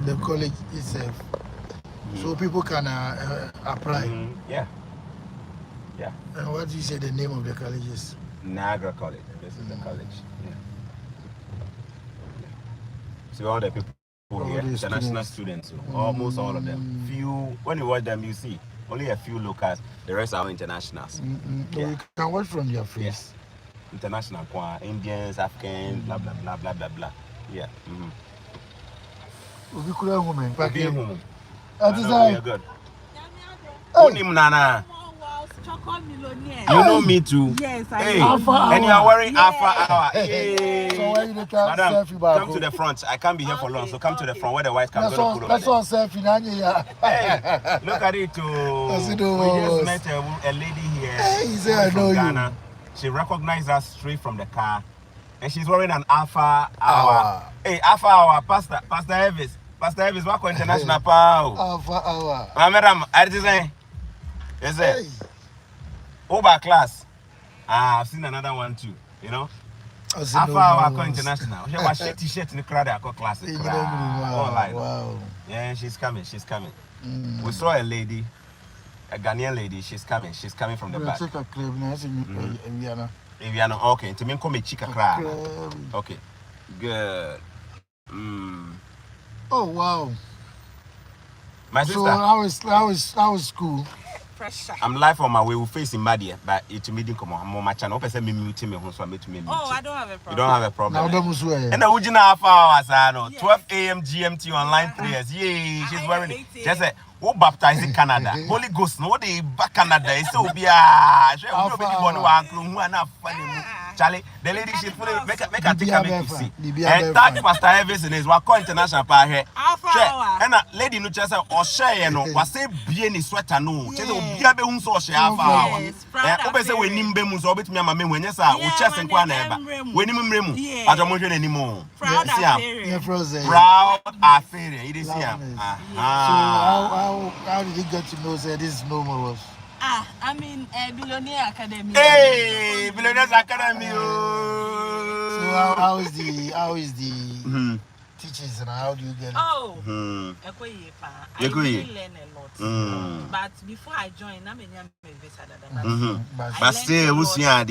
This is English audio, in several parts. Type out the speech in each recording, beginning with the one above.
the college itself, so people can apply. Yeah. Yeah. And what do you say the name of the college is? Niagara College. This is the college. Yeah. So all the people here, international students, almost all of them. Few, when you watch them, you see only a few locals. The rest are all internationals. Yeah. You can watch from your face. Yes. International, Indians, Africans, blah blah blah blah blah blah. Yeah. We could have women. That is good. Nana. You know me too. Yes, I know. And you are wearing Alpha Hour. Hey. So why you Madam, come to the front. I can't be here for long, so come to the front where the white can go. That's all selfie. Hey, look at it too. We just met a lady here. Hey, he said, I know Ghana. She recognized us straight from the car, and she's wearing an Alpha Hour. Hey, Alpha Hour, Pastor Elvis. Pastor Elvis, what international power? Alpha Hour. Madam, I just say, yes, sir. Over class. I've seen another one too, you know. Alpha Hour international. She was t-shirt in the crowd. I classic. Wow. Yeah, she's coming. We saw a lady, a Ghanaian lady. She's coming from the back. Eviana. Okay. To me, come a chica cry. Okay. Good. Oh wow. My sister. So how is school? Pressure. I'm live on my way. We're facing Madia, but it's me come on. I'm on my channel. Open me meeting me. So I meet me. Oh, I don't have a problem. You don't have a problem. And the original half hours, I know. 12 a.m. GMT online prayers. Yay, she's wearing it. Just say, who baptized in Canada? Holy Ghost, no, they back Canada. So be Charlie, the lady she fully make her take a make you see. And tag Pastor Elvis in his Wako International Power here. And a lady no chance or share no was say bien is sweater no. Chase will be a be so share half hour. And open say we nimbe mus or bit me my men when yes, I will chest and quan ever. When him remu, I don't want anymore. Proud affair. It is here. So how did you get to know that this is normal? I mean, Billionaire Academy. Hey, Billionaires Academy. So how is the teachings and how do you get it? Oh, I really learn a lot. But before I joined, I'm a but still, who's here?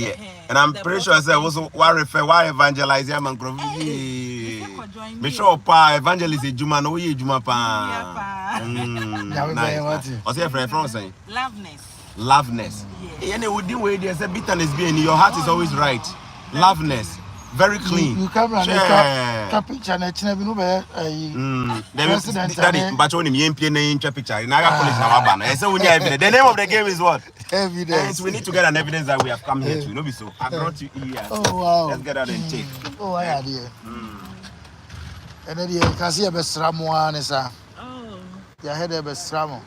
And I'm pretty sure I said, why evangelize him and be sure, pa evangelist Juma no ye Juma pa. What's your friend from saying? Loveness. Yes. And would do way there's a bitterness being your heart is always right. Loveness. Very clean. You come and picture and it's never but only me picture. Niagara College now. So we need the name of the game is what? Evidence. We need to get an evidence that we have come here to. No be so. I brought you here. Oh wow. Let's get out and take. Oh I had here. And then you can see a best one is oh. You had a best ramo.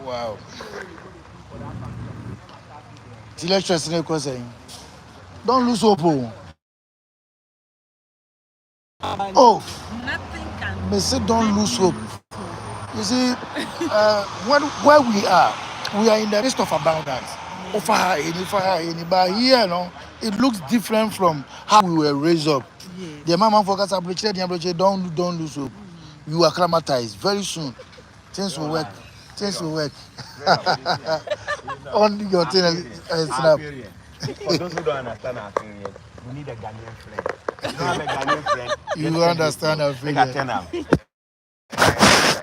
Wow. The lecturers in the saying, don't lose hope. Oh, nothing can. They say don't lose hope. You see, where we are in the midst of abundance. But here, no, it looks different from how we were raised up. The mama focus don't lose hope. You are acclimatized very soon. Things will work. Only your thing snap. For those who don't understand our thing yet, we need a Ghanaian friend. You don't have a Ghanaian friend. You understand our thing.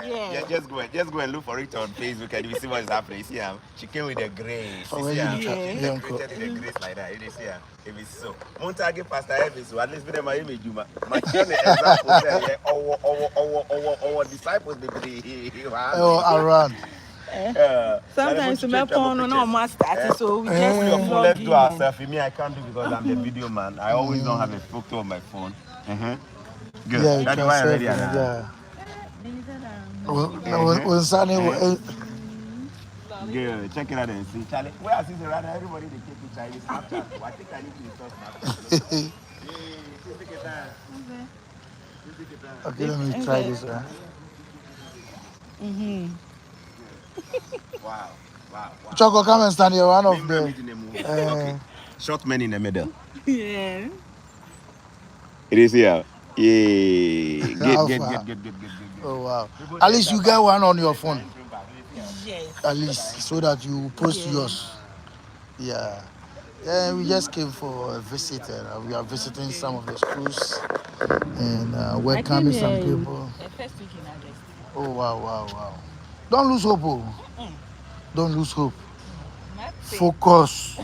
Yeah, just go and look for it on Facebook and you see what is happening. You see she came with the grace. Oh, you see created the grace like that. You see if it's so. Montage Pastor Elvis, at least with my image, my example say, our disciples they around. Sometimes we make fun on our master, so we just let's do ourselves. Me, I can't do because I'm the video man. I always don't have a photo on my phone. Good. Yeah, that's why I'm ready. Yeah. Good. Check it out and see. Charlie, where I see the radar, everybody they take Chinese Snapchat. I think I need to install Snapchat. Okay, let me try this one. Wow. Choco, come and stand here. One of them. Okay. Short men in the middle. Yeah. It is here. Yeah. How Good. far? Oh wow. At least you get one on your phone. Yes. At least so that you post yours. Yeah. Yeah, we just came for a visit. We are visiting some of the schools and welcoming some people. First week in August. Oh wow. Don't lose hope. Oh. Don't lose hope. Focus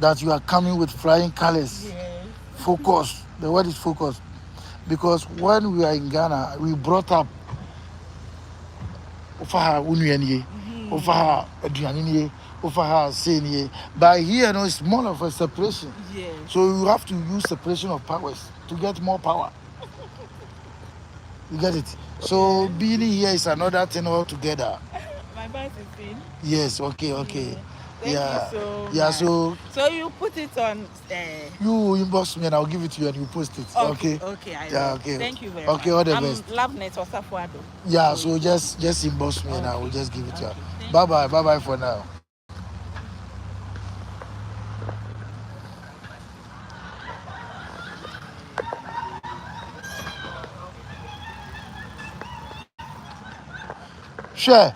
that you are coming with flying colors. Yes. Focus. The word is focus. Because when we are in Ghana, we brought up Ufaha Unuanie, Ufaha Adrianie, Ufaha Senie. But here, no, it's more of a separation. Yes. So you have to use separation of powers to get more power. You get it? So being here is another thing altogether. My boss is in. Yes, okay. Thank you so much. So you put it on. You inbox me and I'll give it to you and you post it. Okay. I Yeah, will. okay. Thank you very much. Okay, all the best. Love net or Safuado. Yeah, so just inbox me and I will just give it to you. Bye-bye for now. Sure.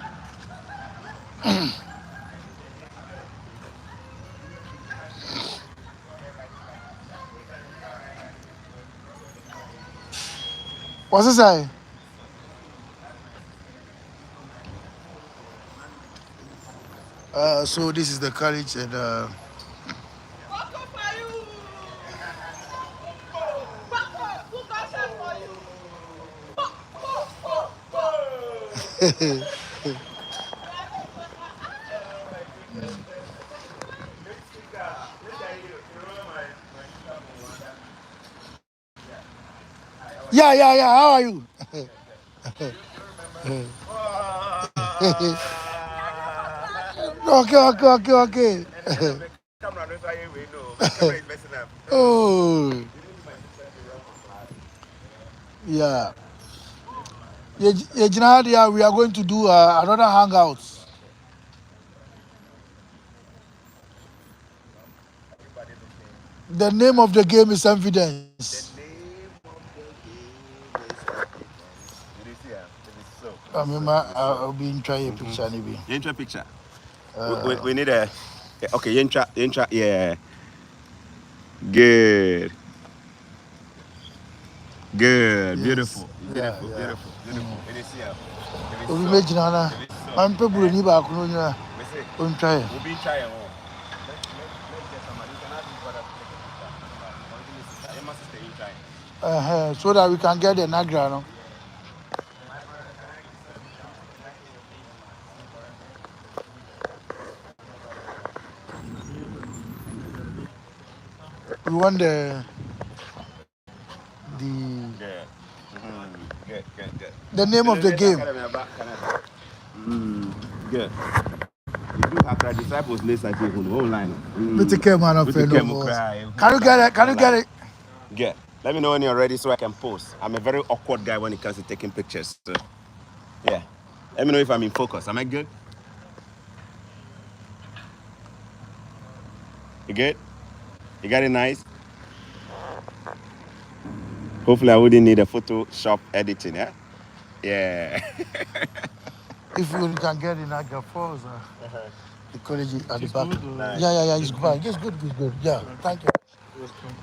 What's it say? So this is the college and yeah. How are you? Okay. Oh, yeah. Yeah, we are going to do another hangout. The name of the game is evidence. I'll be trying a picture, maybe. Intro picture. We need a. Okay, intro. Yeah. Good. Yes. Beautiful. Yeah. It is here. Obi meji na man pe buru ni ba kuno nyina. On try. We'll be trying. So that we can get the Niagara, no? We want the name of the game. Good. You do have disciples later online. Can you get it? Good. Let me know when you're ready so I can post. I'm a very awkward guy when it comes to taking pictures. So, yeah. Let me know if I'm in focus. Am I good? You good? You got it nice? Hopefully I wouldn't need a Photoshop editing, yeah? Yeah. If you can get in Niagara Falls, the college at the back. Nice. Yeah, it's good. It's good. Yeah, thank you.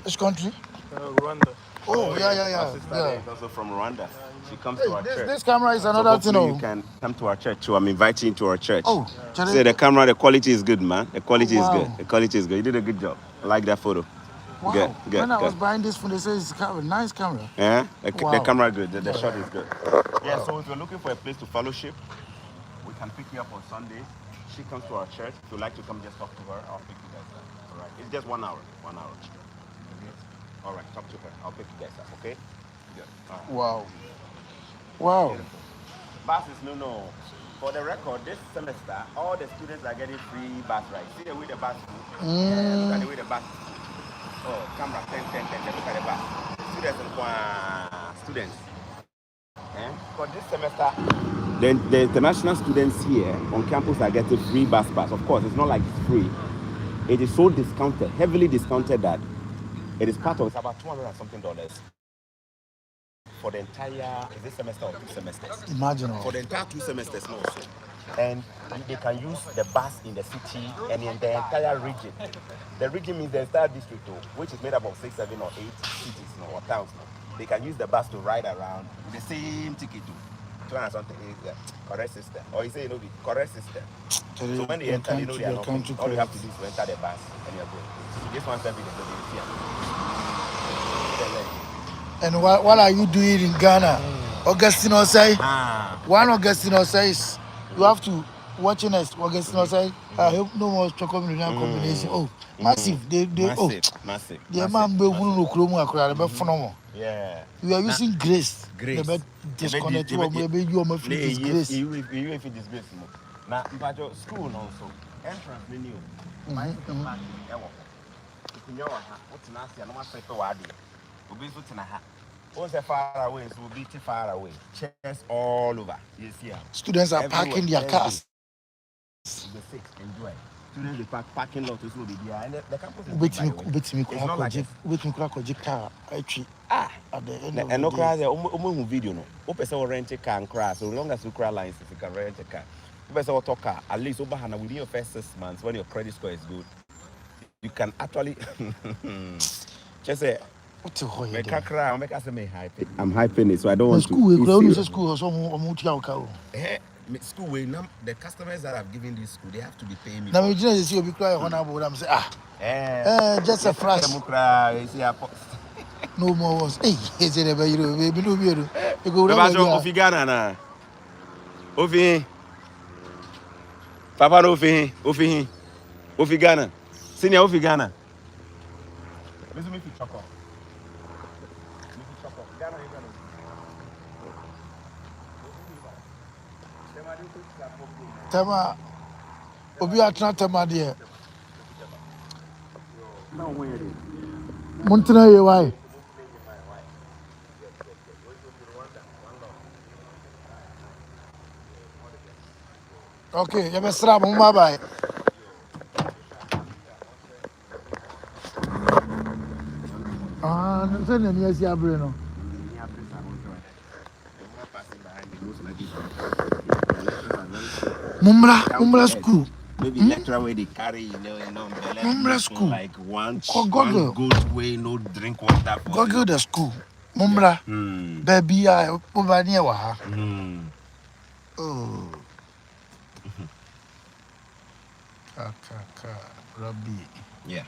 Which country? Rwanda. Oh, yeah. My sister is also from Rwanda. She comes to our church. This camera is another thing. You can come to our church too. I'm inviting you to our church. Oh, say the camera, the quality is good, man. The quality is good. The quality is good. You did a good job. I like that photo. Wow. Good. When I was buying this phone, they say it's a nice camera. Yeah, the camera good. The shot is good. Yeah. So if you're looking for a place to fellowship, we can pick you up on Sundays. She comes to our church. If you like to come, just talk to her. I'll pick you guys up. All right. It's just 1 hour. 1 hour. Okay. All right. Talk to her. I'll pick you guys up. Okay. Good. Right. Wow. Buses, no. For the record, this semester, all the students are getting free bus rides. See the way the bus moves? Look at the way the bus moves. Oh, camera, 10. Look at the bus. Students. For this semester, the international students here on campus are getting free bus pass. Of course, it's not like it's free. It is so discounted, heavily discounted that it is part of, it's about $200 and something. for the entire, is this semester or 2 semesters? Imagine. For the entire 2 semesters, no. So. And they can use the bus in the city and in the entire region. The region means the entire district, which is made up of 6, 7, or 8 cities or towns. They can use the bus to ride around with the same ticket. Something is the correct system. Or you say, you know, the correct system. So when they enter, they know they are not. All you have to do is to enter the bus and you're going. So this one service is And what are you doing in Ghana? Augustine Osei. One Augustine Osei is you have to watching us. Augustine Osei. I hope no more chocolate combination. Oh, massive. Massive. The man be who no akura be phenomenal. Yeah. We are using grace. Grace. Disconnect you maybe you am free disgrace. You if it disgrace. Now, but your school also entrance menu. Far away, so we'll be far away. Chairs all over. Yes, yeah. Students are parking their cars. Enjoy. Students they parking lot will be there, and the campus is car. At the end of and no the cars. Video no. Person rent a car and crash. So long as you cry lines, if you can rent a car. Person talk car. At least within your first 6 months, when your credit score is good, you can actually just say. I'm hyping it, so I don't want to. School, the customers that have given this school, they have to be paying me. Now, just a flash. No more was. Hey, is it ever you? Baby, no beer. You go down. Ghana. Papa, Ofi Ghana. Senior Ofi Ghana. Listen me to chocolate. Tema obi atna tema de Montana ye why okay ya besra mo bye bye no say na ni asi abre no Mumbra school. Maybe lecturer where they carry, Mumbra school. Like one goat way, no drink water. Google the school. Mumbra. Baby, I over near Waha. Oh. Rabbi. Yeah.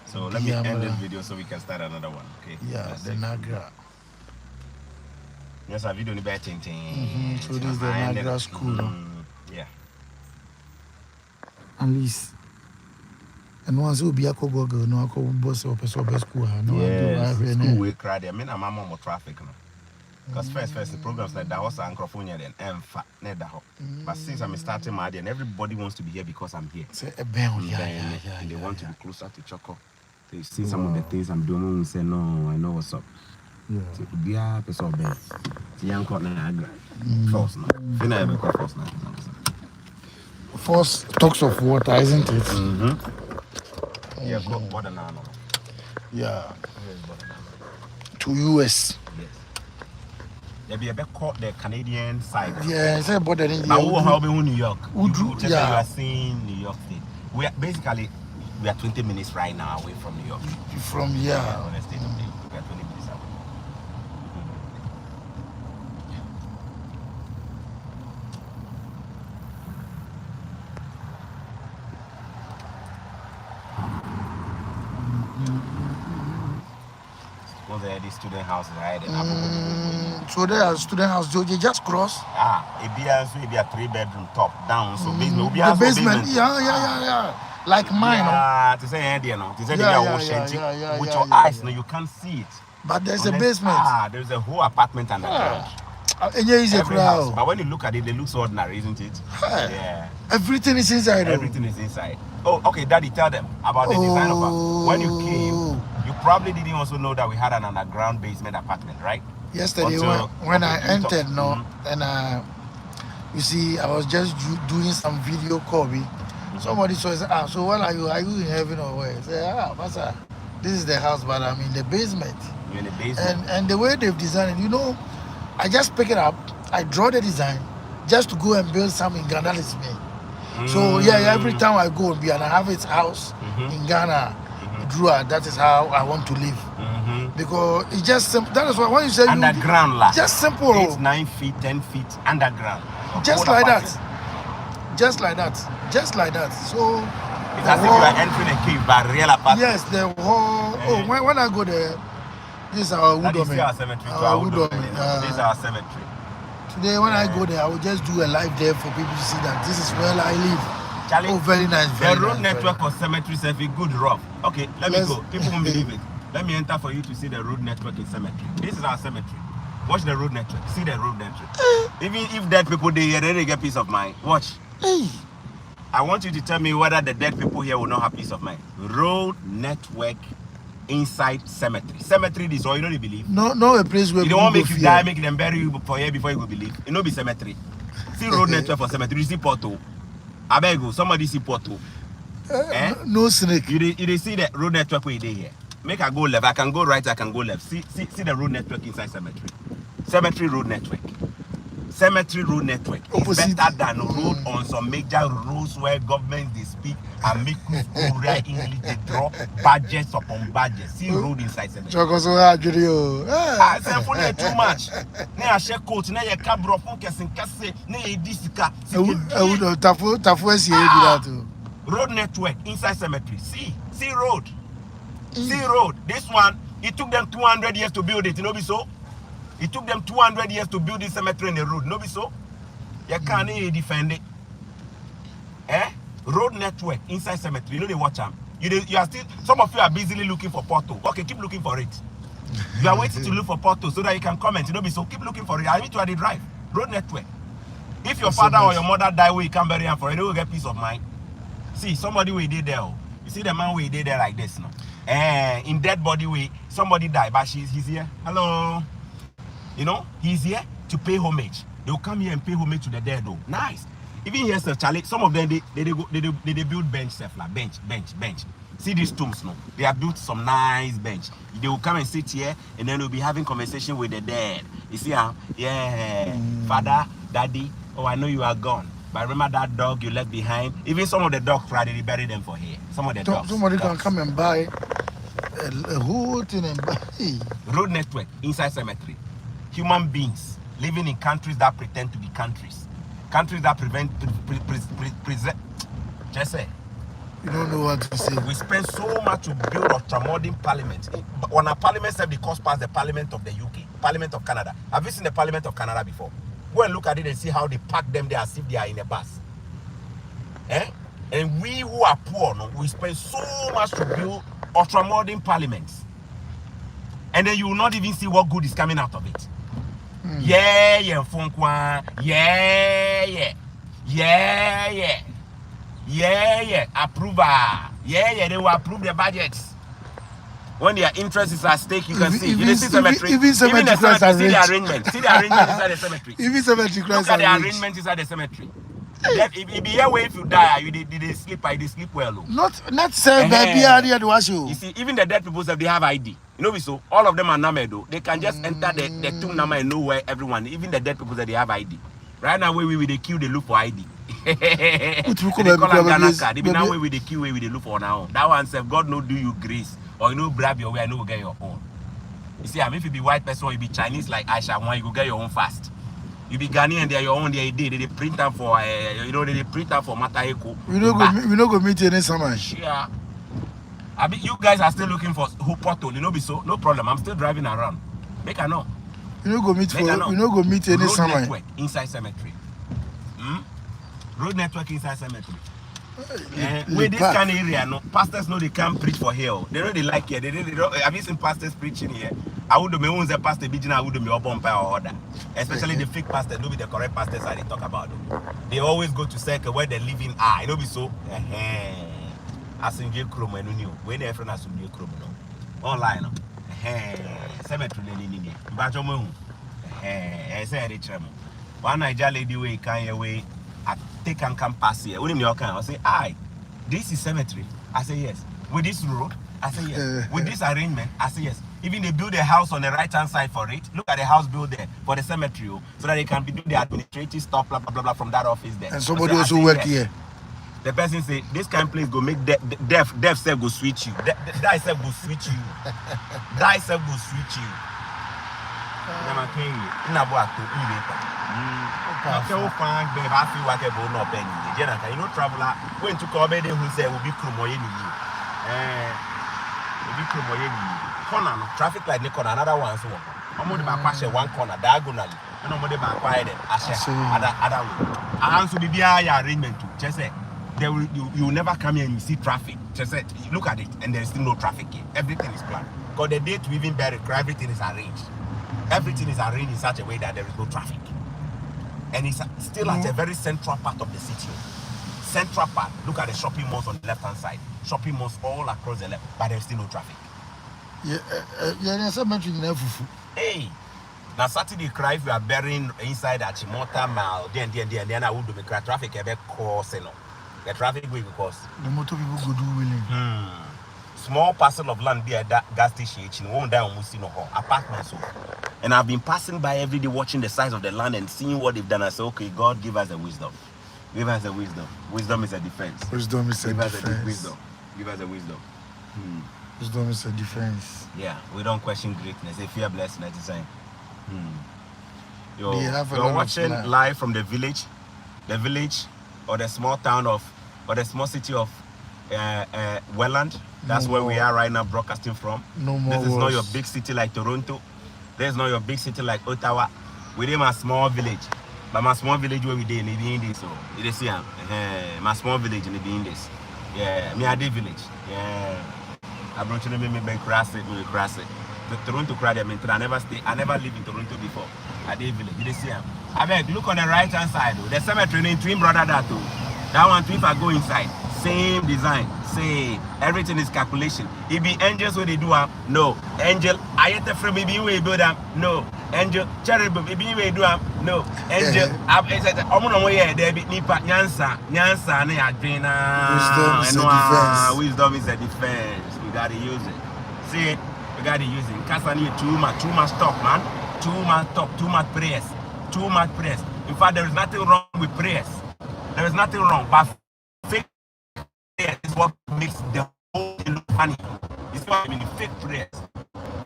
So let me end this video so we can start another one. Okay. Yeah, the Niagara. Yes, a video ni better. So this is the Niagara school. Yeah. At least. And once you be a Google, no, I go boss or school. No, school we crowd. I mean, I'm more traffic. Because first the programs like that was Anchrophonia then but since I'm starting my day and everybody wants to be here because I'm here. Say a and they want to be closer to Choco. They see some of the things I'm doing and say, no, I know what's up. Yeah. Be a piece of bed. The young called Niagara. Force now. Fina ever call force now. Force talks of water, isn't it? Yeah, border now. Yeah. To US. Yes. There be a bit called the Canadian side. Yeah, it's a border in New York. You are seeing New York State. We are 20 minutes right now away from New York. From here. Yeah, on the state of New York. We are 20 minutes away. Was there the student house right? So there are student house. You just cross. It be a 3-bedroom top down. So basement. The basement. Yeah. Like mine. Yeah, to say with your eyes, no, you can't see it. But there's a basement. There's a whole apartment underground. But when you look at it, it looks ordinary, isn't it? Yeah. Everything is inside. Everything is inside. Oh, okay, Daddy, tell them about the design of it. When you came, you probably didn't also know that we had an underground basement apartment, right? Yesterday, when I entered, and you see, I was just doing some video call. Somebody says, so what are you? Are you in heaven or where? I say, Master, this is the house, but I'm in the basement. And the way they've designed it, you know, I just pick it up, I draw the design, just to go and build some in Ghana. That is me. So yeah, every time I go and I have its house in Ghana, Drua. That is how I want to live. Because it's just simple. That is why when you say underground, just simple. 8, 9 feet, 10 feet underground. Just like that. Just like that. Just like that. So it's as if you are entering a cave, but real apartment. Yes, the whole. When I go there, this is our wood. This is our cemetery. This is our cemetery. Today, when I go there, I will just do a live there for people to see that this is where I live. Charlie, very nice. The road network for cemeteries is a good rough. Okay, let me go. People won't believe it. Let me enter for you to see the road network in cemetery. This is our cemetery. Watch the road network. See the road network. Even if dead people they here, they get peace of mind. Watch. I want you to tell me whether the dead people here will not have peace of mind. Road network inside cemetery. Cemetery is all you don't believe. No, a place where you don't want to make you die, make them bury you for here before you will believe. It no be cemetery. See road network for cemetery. You see Porto. I beg you, somebody see Porto. No snake. You see the road network where they here. Make I go left. I can go right. I can go left. See the road network inside cemetery. Cemetery road network. Cemetery road network is better than road on some major roads where government they speak and make you go right English. They draw badges upon badges. See road inside cemetery. I say for too much. Ne a share coat. Ne a cabro phone kesin kese. Ne a disika. Road network inside cemetery. See road. See road. This one, it took them 200 years to build it. You know be so? It took them 200 years to build this cemetery in the road. No be so? You can't defend it. Road network inside cemetery. You know they watch them. You are still. Some of you are busily looking for portal. Okay, keep looking for it. You are waiting to look for portal so that you can comment. You know be so? Keep looking for it. I need to the drive. Road network. If your father or your mother die where you can't bury him for it, you will get peace of mind. See, somebody will did there. You see the man will did there like this now. In dead body way, somebody died, but he's here. Hello. You know, he's here to pay homage. They will come here and pay homage to the dead though. Nice. Even here, sir, Charlie, some of them they build bench, bench. See these tombs now. They have built some nice bench. They will come and sit here and then they'll be having conversation with the dead. You see how? Father, daddy, oh, I know you are gone. But remember that dog you left behind? Even some of the dogs, they bury them for here. Some of the dogs. Somebody can come and buy a whole thing and buy. Road network inside cemetery. Human beings living in countries that pretend to be countries. Countries that present. Just say. You don't know what to say. We spend so much to build ultramodern parliament. When a parliament said the cost past the parliament of the UK, parliament of Canada. Have you seen the parliament of Canada before? Go and look at it and see how they pack them there as if they are in a bus. And we who are poor, we spend so much to build ultramodern parliaments. And then you will not even see what good is coming out of it. Yeah, approval. They will approve the budgets. When their interests is at stake, you can see. You see cemetery. Even cemetery see the arrangement. See the arrangement inside the cemetery. Even cemetery. Look at the arrangement inside the cemetery. If be here where if you die, you did sleep. I did sleep well. Not say baby here to watch you. You see, even the dead people they have ID. You know so all of them are numbered though. They can just enter the tomb number and know where everyone. Even the dead people they have ID. Right now where we the queue they look for ID. They call them Ghana card. Even now where we the queue where we they look for now. That one said God no do you grace or you know grab your way and no get your own. You see, if you be white person or you be Chinese like Aisha, one you go get your own fast. You be Ghanaian, they are your own. They print them for they print them for Mataheko. We don't go meet any summer. Yeah. I mean, you guys are still looking for who portal. You know, be so no problem. I'm still driving around. Make I know. We don't go meet any summer. Road network inside cemetery. Road network inside cemetery. With this kind of area, no pastors know they can't preach for hell. They know they like here. They don't. Have you seen pastors preaching here? I would be own the pastor beating. I would be up on or order. Especially the fake pastors, no be the correct pastors that they talk about. They always go to circle where the living are. You know, be so. As in J. Chrome and new. When they're from as in J. Chrome, no. Online, cemetery, but your moon. I said it. One Niger lady way can away. I take and come pass here. When you can, I say, aye, this is cemetery. I say yes. With this road, I say yes. With this arrangement, I say yes. Even they build a house on the right-hand side for it. Look at the house built there for the cemetery, so that they can be doing the administrative stuff, blah, blah, blah, blah, from that office there. And somebody also work here. The person say, this kind of place go make deaf self go switch you. Die self go switch you. Die self go switch you. Never came in a boat to eat. Okay, fine, babe. I feel like a bone up any. You know, traveler went to Kobe who said will be Krumoyeni. Will be Krumoyeni. Corner, traffic light, corner, another one. So I'm only back one corner diagonally. And I'm only back quiet. I said, other way. I answer the BI arrangement too. Just say, you will never come here and you see traffic. Just say, look at it, and there's still no traffic here. Everything is planned. Because the date we even bury, everything is arranged. Everything is arranged in such a way that there is no traffic. And it's still at a very central part of the city. Central part. Look at the shopping malls on the left-hand side. Shopping malls all across the left, but there's still no traffic. Hey, now Saturday cry if you are burying inside at Chimota Mile, then I would do make traffic a course, you know. The traffic will cause. The motor people go do willing. Small parcel of land there, that gas station, won't die almost in a apartment. So. And I've been passing by every day watching the size of the land and seeing what they've done. I say, okay, God, give us the wisdom. Give us the wisdom. Wisdom is a defense. Wisdom is a defense. Wisdom. Give us the wisdom. Wisdom is a defense. Yeah, we don't question greatness. If you are blessed, that is saying. You're watching live from the village or the small town or the small city of Welland. That's where we are right now broadcasting from. No more. This is not your big city like Toronto. This is not your big city like Ottawa. We're in my small village. But my small village where we did in this. So you see, my small village in this. Yeah, me a village. Yeah. I brought you to me cross it. The Toronto crowd, I never lived in Toronto before. I did village. You see, I beg, look on the right hand side. The cemetery in twin brother that too. That one too, if I go inside. Same design, same. Everything is calculation. It be angels where they do no. Angel, I hate the frame, maybe we build them. No. Angel, cherubim, maybe we do no. Angel, I said, I'm on my way there, Nipa, Nyansa, ne Adrena. Wisdom is a defense. We gotta use it. See, we gotta use it. Kasani, too much talk, man. Too much talk, too much prayers. Too much prayers. In fact, there is nothing wrong with prayers. There is nothing wrong, but fake prayer is what makes the whole thing look funny. You see what I mean? Fake prayers.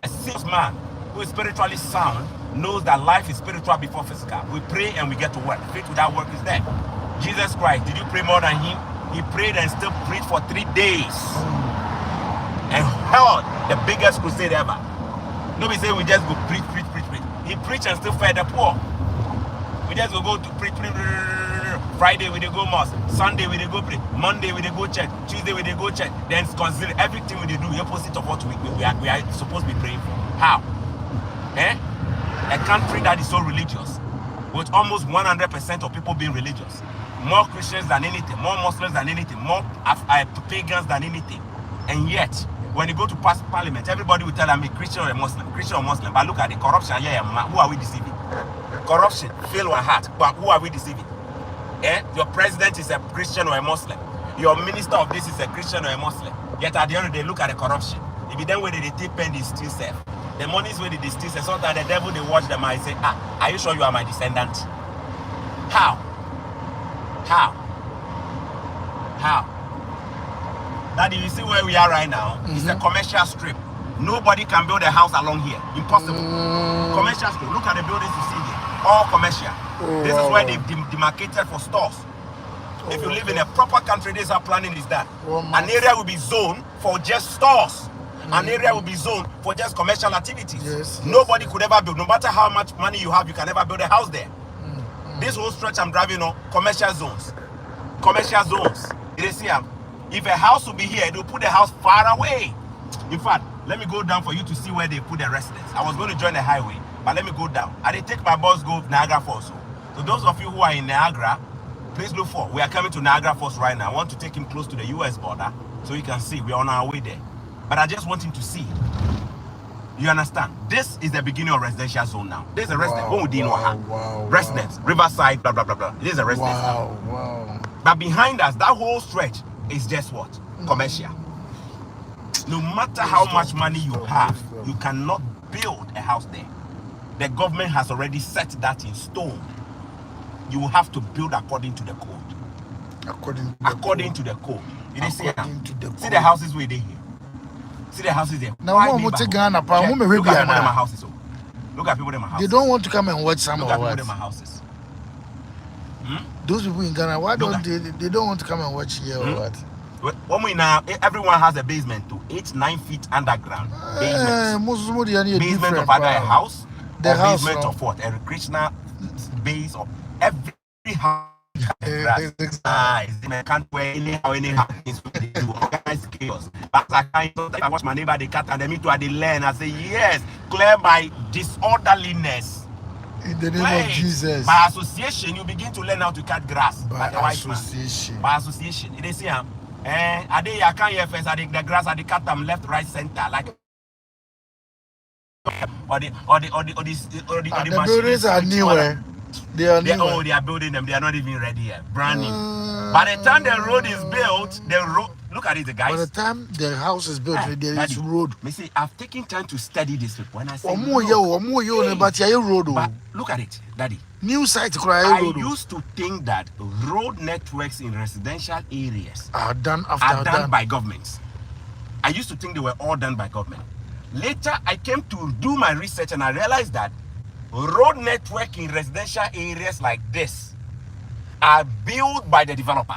A serious man who is spiritually sound knows that life is spiritual before physical. We pray and we get to work. Faith without work is dead. Jesus Christ, did you pray more than him? He prayed and still preached for 3 days and held the biggest crusade ever. Nobody say we just go preach. He preached and still fed the poor. We just go to preach. Friday we dey go mosque, Sunday we dey go pray, Monday we dey go church, Tuesday we dey go church. Then consider everything we dey do the opposite of what we are supposed to be praying for. How? A country that is so religious, with almost 100% of people being religious, more Christians than anything, more Muslims than anything, more pagans than anything, and yet when you go to parliament, everybody will tell them Christian or Muslim. But look at the corruption here. Who are we deceiving? Corruption, fail our heart. But who are we deceiving? Your president is a Christian or a Muslim. Your minister of this is a Christian or a Muslim. Yet at the end of the day, look at the corruption. If you then where they take pen, they still safe. The money is where they still safe. So that the devil they watch them and say, are you sure you are my descendant? How? Daddy, you see where we are right now? It's a commercial strip. Nobody can build a house along here. Impossible. Commercial strip. Look at the buildings you see here. All commercial. This is where they've demarcated for stores. If you live in a proper country, this is how planning is done. An area will be zoned for just stores. An area will be zoned for just commercial activities. Yes. Nobody could ever build. No matter how much money you have, you can never build a house there. This whole stretch I'm driving on, commercial zones. Commercial zones. You see, if a house will be here, they'll put the house far away. In fact, let me go down for you to see where they put the residents. I was going to join the highway, but let me go down. I did take my bus go Niagara Falls. So those of you who are in Niagara, please look for. We are coming to Niagara Falls right now. I want to take him close to the US border so you can see we're on our way there. But I just want him to see. You understand? This is the beginning of residential zone now. This is a residence. Residence, Riverside, blah, blah, blah, blah. This is a residence. Wow. But behind us, that whole stretch is just what? Commercial. No matter how much money you have, you cannot build a house there. The government has already set that in stone. You will have to build according to the code. According to the code. You see the houses where they here. See the houses there. Now, look at people in my houses. Look at people in my houses. They don't want to come and watch some Look of at people in my houses. Those people in Ghana, why don't they don't want to come and watch here or what? Now, everyone has a basement too. 8-9 feet underground. Basement of either a house or basement of what? A recreational base of every house. Can't wear anyhow. Organize chaos. But I watch my neighbor, they cut and they meet to the land. I say, yes, clear my disorderliness. In the name of Jesus. By association, you begin to learn how to cut grass. By association. By association. You see, I can't hear first. The grass, I cut them left, right, center. Like, the buildings are new. They are building them. They are not even ready yet. Brand new. By the time the road is built, look at it, guys. By the time the house is built, there is road. Me see, I've taken time to study this people. When I say but look at it, Daddy. New site. I used to think that road networks in residential areas are done by governments. I used to think they were all done by government. Later, I came to do my research and I realized that road network in residential areas like this are built by the developer.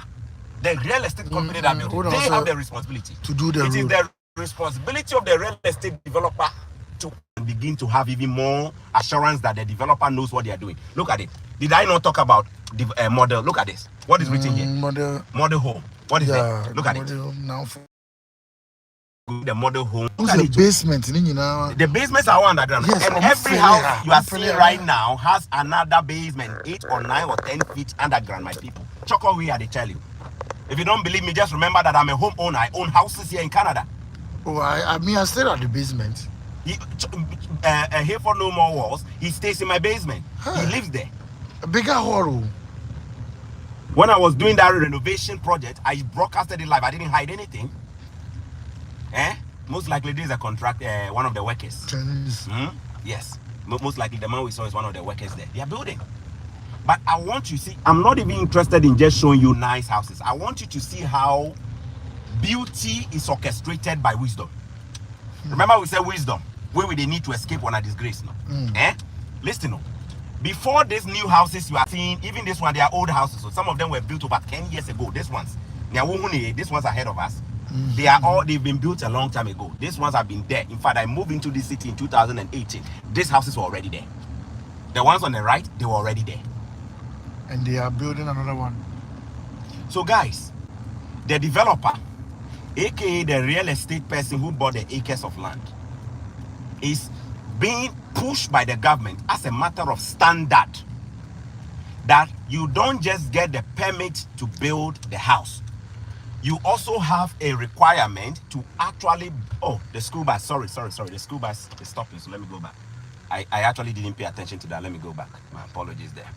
The real estate company that built it, they have the responsibility to do the road. It is the responsibility of the real estate developer to begin to have even more assurance that the developer knows what they are doing. Look at it. Did I not talk about the model? Look at this. What is written here? Model home. What is that? Look at it. Now the model home. The basement. The basements are all underground. Yes, and every house you are seeing right now has another basement, 8 or 9 or 10 feet underground, my people. Choco, they tell you. If you don't believe me, just remember that I'm a homeowner. I own houses here in Canada. Oh, I stay at the basement. Here for no more walls. He stays in my basement. He lives there. A bigger hall. When I was doing that renovation project, I broadcasted it live. I didn't hide anything. Most likely this is a contract, one of the workers. Yes. Most likely the man we saw is one of the workers there. They are building. But I want you to see, I'm not even interested in just showing you nice houses. I want you to see how beauty is orchestrated by wisdom. Remember we said wisdom. Where would they need to escape on a disgrace now? Listen up. Before these new houses you are seeing, even this one, they are old houses. So some of them were built over 10 years ago. These ones ahead of us. They've been built a long time ago. These ones have been there. In fact, I moved into this city in 2018. These houses were already there. The ones on the right, they were already there. And they are building another one. So guys, the developer, aka the real estate person who bought the acres of land, is being pushed by the government as a matter of standard that you don't just get the permit to build the house. You also have a requirement to actually, the school bus, sorry, the school bus is stopping, so let me go back. I actually didn't pay attention to that. Let me go back. My apologies there.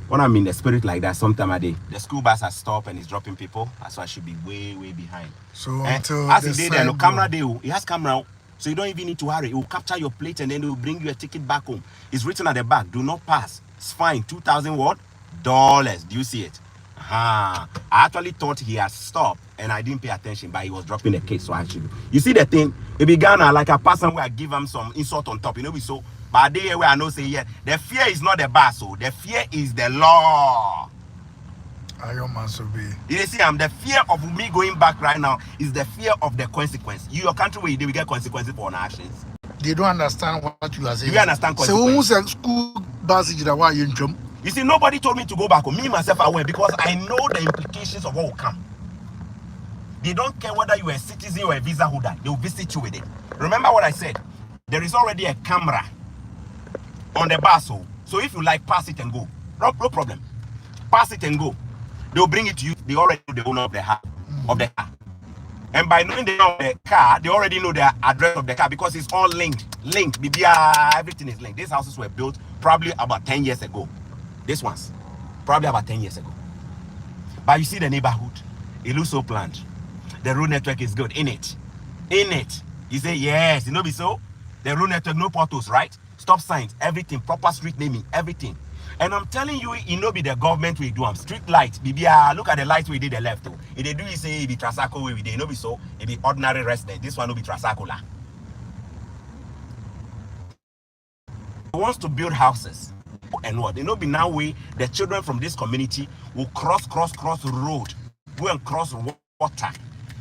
When I'm in the spirit like that, sometime a day, the school bus has stopped and is dropping people, so I should be way behind. So until as he did, no camera day, he has camera, so you don't even need to hurry. It will capture your plate and then it will bring you a ticket back home. It's written at the back, do not pass. It's fine, $2,000 what? Dollars. Do you see it? I actually thought he had stopped and I didn't pay attention, but he was dropping the case, so I should. You see the thing? It began like a person where I give him some insult on top, so. But they where I know say yeah, the fear is not the bar, so the fear is the law. You see, the fear of me going back right now is the fear of the consequence. Your country where they will get consequences for our actions. They don't understand what you are saying. You understand consequences? So school bus you see, nobody told me to go back. Me myself aware because I know the implications of what will come. They don't care whether you are a citizen or a visa holder. They will visit you with it. Remember what I said? There is already a camera on the bus, so if you like, pass it and go. No problem. Pass it and go. They'll bring it to you. They already know the owner of the car. And by knowing the owner of the car, they already know the address of the car because it's all linked. Everything is linked. These houses were built probably about 10 years ago. These ones, probably about 10 years ago. But you see the neighborhood. It looks so planned. The road network is good in it. in it. You say, yes, you know be so? The road network, no portals, right? Stop signs, everything, proper street naming, everything. And I'm telling you, it no be the government we do. Street lights, look at the lights we did the left. If they do, you say, it be Trasaco way we did. No be so, it be ordinary resident. This one will be Trasacola. Wants to build houses and what? They know be now way the children from this community will cross the road, go and cross water,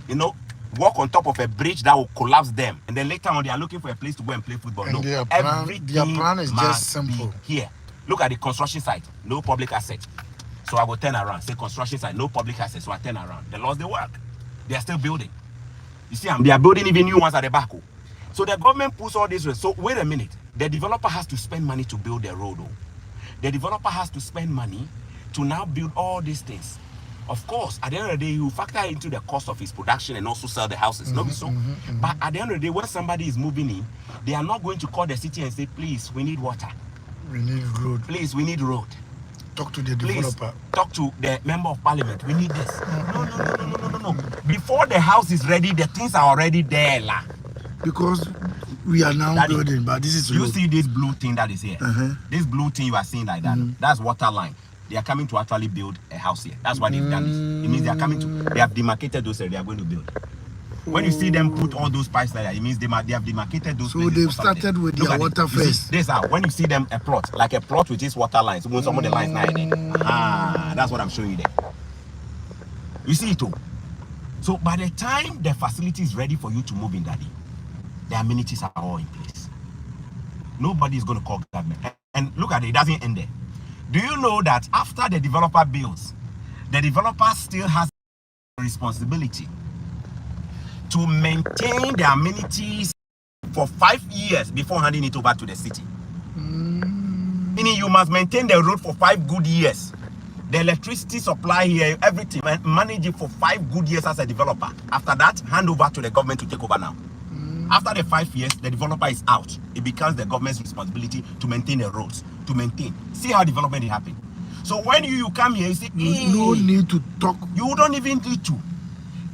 you know, walk on top of a bridge that will collapse them, and then later on they are looking for a place to go and play football. And no, their plan is just simple. Here, look at the construction site, no public asset. So I will turn around, say construction site, no public asset. So I turn around. They lost their work. They are still building. You see, they are building even new ones at the back. So the government puts all this. So wait a minute. The developer has to spend money to build the road. The developer has to spend money to now build all these things. Of course, at the end of the day, you factor into the cost of his production and also sell the houses. But at the end of the day, when somebody is moving in, they are not going to call the city and say, please, we need water. We need road. Please, we need road. Talk to the developer. Talk to the member of parliament. We need this. No. Before the house is ready, the things are already there. Because we are now building, but this is you see this blue thing that is here. This blue thing you are seeing like that. That's water line. They are coming to actually build a house here. That's what they've done. It means they are coming to. They have demarcated those areas they are going to build. When you see them put all those pipes like that, it means they have demarcated those. So they've started with their water first. This out. When you see them a plot with this water lines, when some of the lines now there. That's what I'm showing you there. You see it too. So by the time the facility is ready for you to move in, Daddy, the amenities are all in place. Nobody is going to call government. And look at it, it doesn't end there. Do you know that after the developer builds, the developer still has a responsibility to maintain the amenities for 5 years before handing it over to the city? Meaning you must maintain the road for 5 good years. The electricity supply here, everything, and manage it for 5 good years as a developer. After that, hand over to the government to take over now. After the 5 years, the developer is out. It becomes the government's responsibility to maintain the roads, to maintain. See how development is happening. So when you come here, you say, hey, no need to talk. You don't even need to.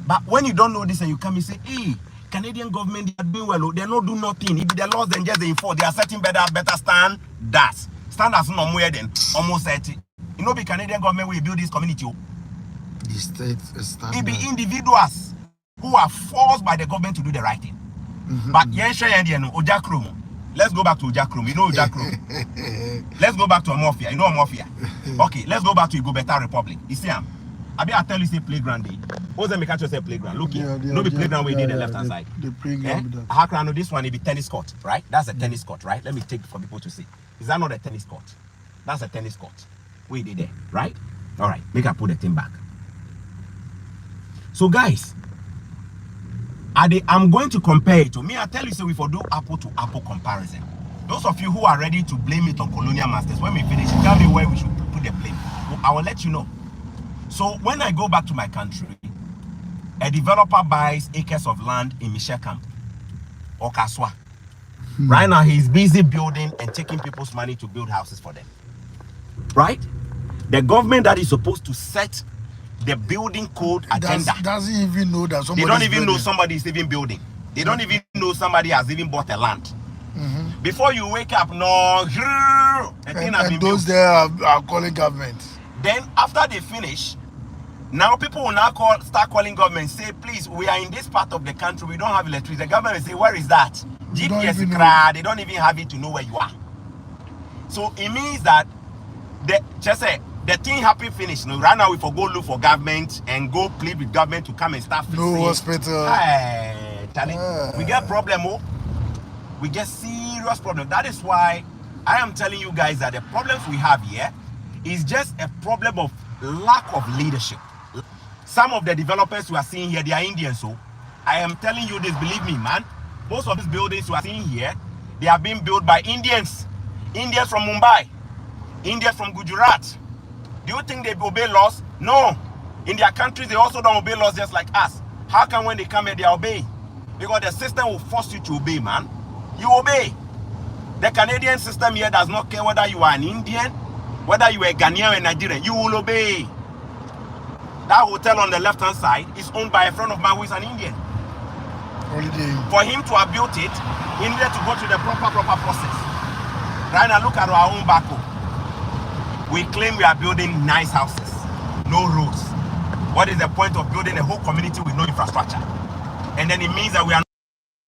But when you don't know this and you come, you say, hey, Canadian government, they are doing well. They don't do nothing. If the laws then just they enforce, they are setting better standards. Standards no more than almost 30. You know, the Canadian government will build this community. The state standard. It be individuals who are forced by the government to do the right thing. But let's go back to Ojakrom. You know Ojakrom. Let's go back to Amorphia. You know Amorphia. Okay, let's go back to Igobeta Republic. You see, I tell you say playground day. What's the make say playground? Look here. No be playground we did the left hand side. The playground. This one it be tennis court, right? That's a tennis court, right? Let me take it for people to see. Is that not a tennis court? That's a tennis court. We did there, right? All right. Make I put the thing back. So guys, I'm going to compare it to me. I tell you, so we for do apple to apple comparison. Those of you who are ready to blame it on colonial masters, when we finish, tell me where we should put the blame. I will let you know. So when I go back to my country, a developer buys acres of land in Michel Camp or Kaswa. Right now, he's busy building and taking people's money to build houses for them. Right? The government that is supposed to set the building code agenda doesn't even know that somebody. They don't even know somebody is even building. They don't even know somebody has even bought a land. Before you wake up, no, the thing has been those built. there are calling government. Then after they finish, now people will now start calling government, say, please, we are in this part of the country, we don't have electricity. The government will say, where is that? GPS card, they don't even have it to know where you are. So it means that the thing happen finish. No, right now we for go look for government and go plead with government to come and start fixing. No hospital. Hey, we get problem. We get serious problem. That is why I am telling you guys that the problems we have here is just a problem of lack of leadership. Some of the developers you are seeing here, they are Indians. So I am telling you this, believe me, man. Most of these buildings you are seeing here, they are being built by Indians. Indians from Mumbai. Indians from Gujarat. Do you think they obey laws? No. In their countries, they also don't obey laws just like us. How come when they come here, they obey? Because the system will force you to obey, man. You obey. The Canadian system here does not care whether you are an Indian, whether you are a Ghanaian or Nigerian. You will obey. That hotel on the left-hand side is owned by a friend of mine who is an Indian. For him to have built it, he needed to go through the proper process. Right now, look at our own back home. We claim we are building nice houses, no roads. What is the point of building a whole community with no infrastructure? And then it means that we are